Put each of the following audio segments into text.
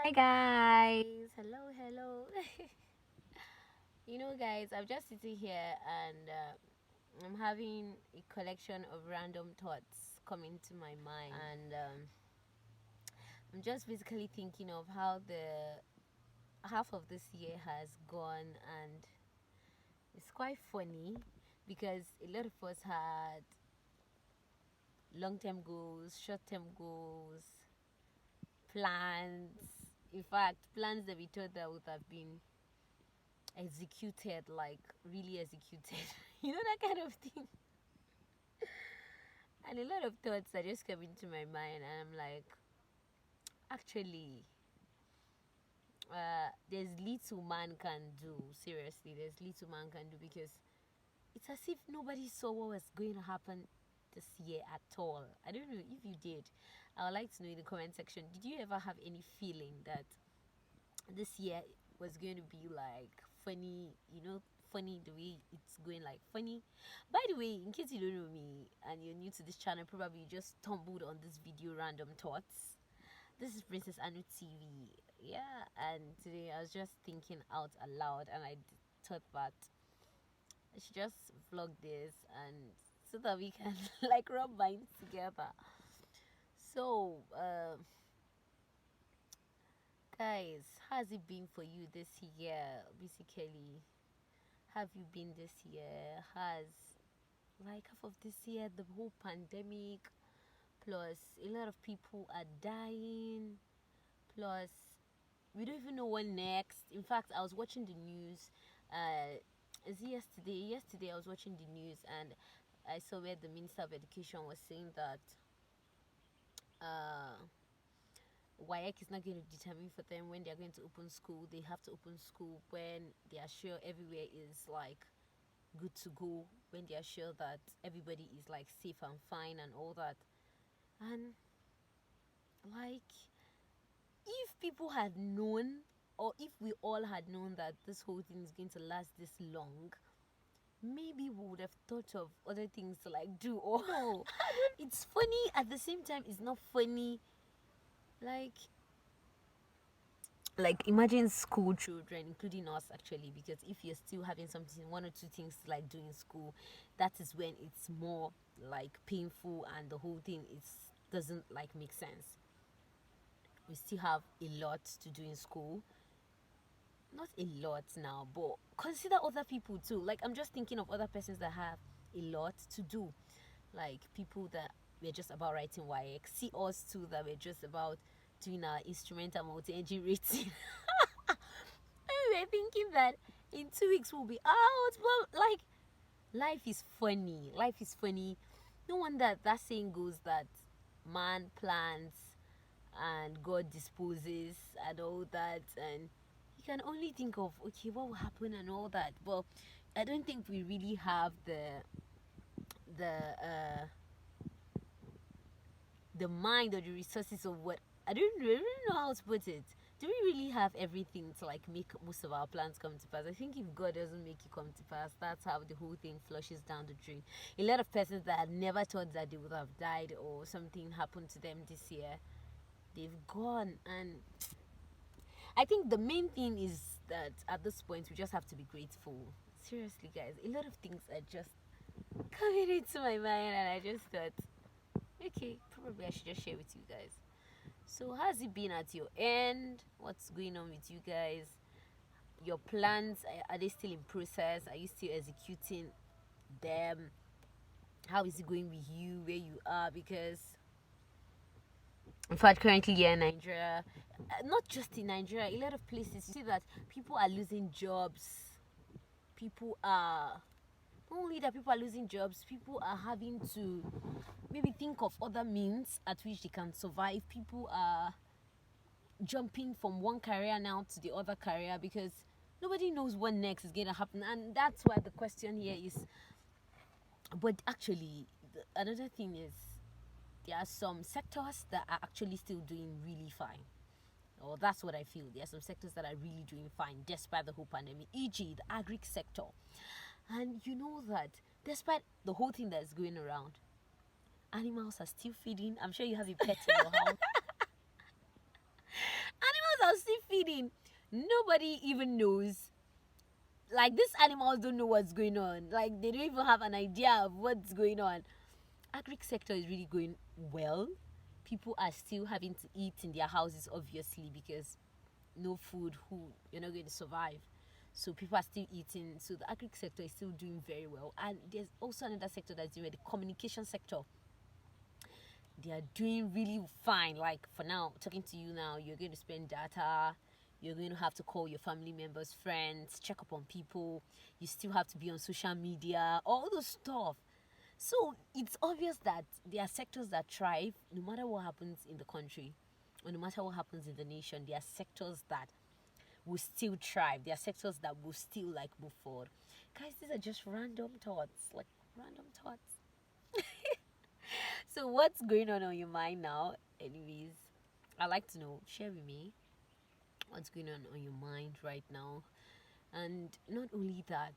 Hi guys, hello. Guys, I'm just sitting here and I'm having a collection of random thoughts coming to my mind, and I'm just basically thinking of how the half of this year has gone, and it's quite funny because a lot of us had long-term goals, short-term goals, plans. In fact, plans that we thought that would have been executed, like really executed. That kind of thing. And a lot of thoughts are just coming to my mind, and I'm like, actually, there's little man can do. Seriously, there's little man can do, because it's as if nobody saw what was going to happen this year at all. I don't know if you did. I would like to know in the comment section, did you ever have any feeling that this year was going to be like funny, funny the way it's going, like funny. By the way, in case you don't know me and you're new to this channel, probably you just stumbled on this video, Random Thoughts. This is Princess Anu-TV. Yeah, and today I was just thinking out aloud, and I thought that I should just vlog this, and so that we can like rub minds together. So, guys, how has it been for you this year? Basically, have you been this year? Has like half of this year the whole pandemic, plus a lot of people are dying, plus we don't even know what next. In fact, I was watching the news. Is it yesterday? Yesterday I was watching the news, and I saw where the Minister of Education was saying that uh WAEC is not going to determine for them when they're going to open school. They have to open school when they are sure everywhere is like good to go, when they are sure that everybody is like safe and fine and all that. And like, if people had known, or if we all had known that this whole thing is going to last this long, maybe we would have thought of other things to like do. Or no, it's funny at the same time, it's not funny. Like imagine school children, including us actually, because if you're still having something, one or two things to like do in school, that is when it's more like painful, and the whole thing is doesn't like make sense. We still have a lot to do in school. Not a lot now, but consider other people too. Like, I'm just thinking of other persons that have a lot to do, like people that we're just about writing YX. See us too, that we're just about doing our instrumental multi-engine rating. We were thinking that in 2 weeks we'll be out, but like, life is funny. Life is funny. No wonder that saying goes that man plans and God disposes and all that, and you can only think of, okay, what will happen and all that. But I don't think we really have the uh the mind or the resources of what, I don't know how to put it. Do we really have everything to like make most of our plans come to pass? I think if God doesn't make it come to pass, that's how the whole thing flushes down the drain. A lot of persons that had never thought that they would have died or something happened to them this year, they've gone. And I think the main thing is that at this point we just have to be grateful. Seriously, guys, a lot of things are just coming into my mind, and I just thought, okay, probably I should just share with you guys. So, how's it been at your end? What's going on with you guys? Your plans, are they still in process? Are you still executing them? How is it going with you where you are? Because, in fact, currently here in Nigeria, not just in Nigeria, a lot of places, you see that people are losing jobs. People are, not only that people are losing jobs, people are having to maybe think of other means at which they can survive. People are jumping from one career now to the other career, because nobody knows what next is going to happen. And that's why the question here is, but actually, another thing is, there are some sectors that are actually still doing really fine. Or that's what I feel. There are some sectors that are really doing fine despite the whole pandemic, e.g., the agri sector. And you know that despite the whole thing that is going around, animals are still feeding. I'm sure you have a pet in your house. Animals are feeding. Nobody even knows. Like, these animals don't know what's going on. Like, they don't even have an idea of what's going on. Agric sector is really going well. People are still having to eat in their houses, obviously, because no food, you're not going to survive. So people are still eating. So the agric sector is still doing very well. And there's also another sector that's doing well, the communication sector. They are doing really fine. Like, for now, talking to you now, you're going to spend data. You're going to have to call your family members, friends, check up on people. You still have to be on social media, all those stuff. So it's obvious that there are sectors that thrive no matter what happens in the country, or no matter what happens in the nation. There are sectors that will still thrive. There are sectors that will still like move forward. Guys, these are just random thoughts. Like, random thoughts. So what's going on your mind now? Anyways, I'd like to know. Share with me what's going on your mind right now. And not only that,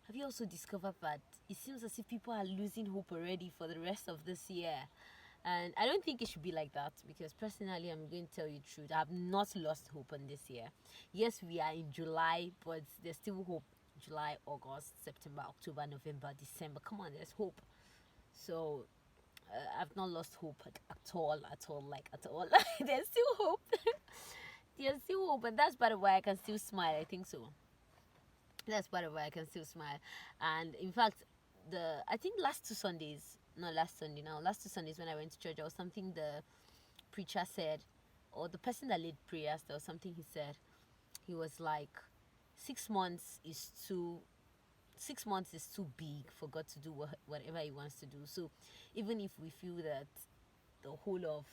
have you also discovered that it seems as if people are losing hope already for the rest of this year? And I don't think it should be like that, because personally, I'm going to tell you the truth. I have not lost hope on this year. Yes, we are in July, but there's still hope. July, August, September, October, November, December. Come on, there's hope. So I've not lost hope at all. There's still hope. There's still hope, and that's part of why I can still smile. I think so. That's part of why I can still smile. And in fact, I think last two Sundays, not last Sunday now, last two Sundays when I went to church, there was something the preacher said, or the person that led prayers, there was something he said. He was like, 6 months is too 6 months is too big for God to do whatever He wants to do. So even if we feel that the whole of,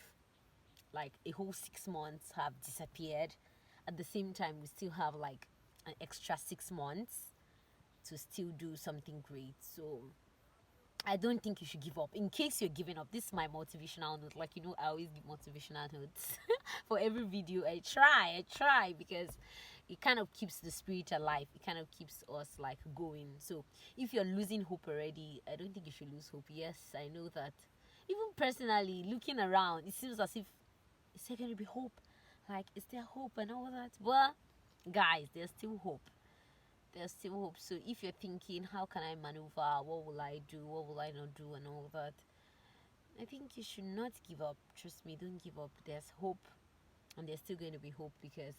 like, a whole 6 months have disappeared, at the same time we still have like an extra 6 months to still do something great. So I don't think you should give up. In case you're giving up, this is my motivational note. Like, I always give motivational notes for every video. I try because it kind of keeps the spirit alive. It kind of keeps us like going. So if you're losing hope already, I don't think you should lose hope. Yes, I know that. Even personally, looking around, it seems as if, is there going to be hope? Like, is there hope and all that? Well, guys, there's still hope. There's still hope. So if you're thinking, how can I maneuver? What will I do? What will I not do? And all that, I think you should not give up. Trust me, don't give up. There's hope, and there's still going to be hope, because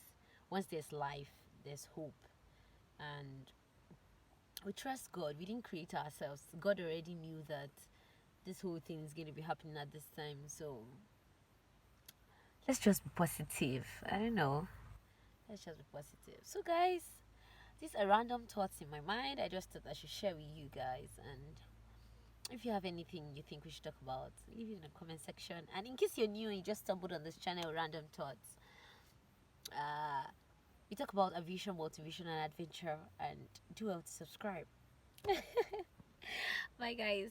once there's life, there's hope. And we trust God. We didn't create ourselves. God already knew that this whole thing is going to be happening at this time. So let's just be positive. I don't know. Let's just be positive. So, guys, these are random thoughts in my mind. I just thought I should share with you guys. And if you have anything you think we should talk about, leave it in the comment section. And in case you're new and you just stumbled on this channel, Random Thoughts, we talk about aviation, motivation, and adventure. And do well to subscribe. Bye, guys.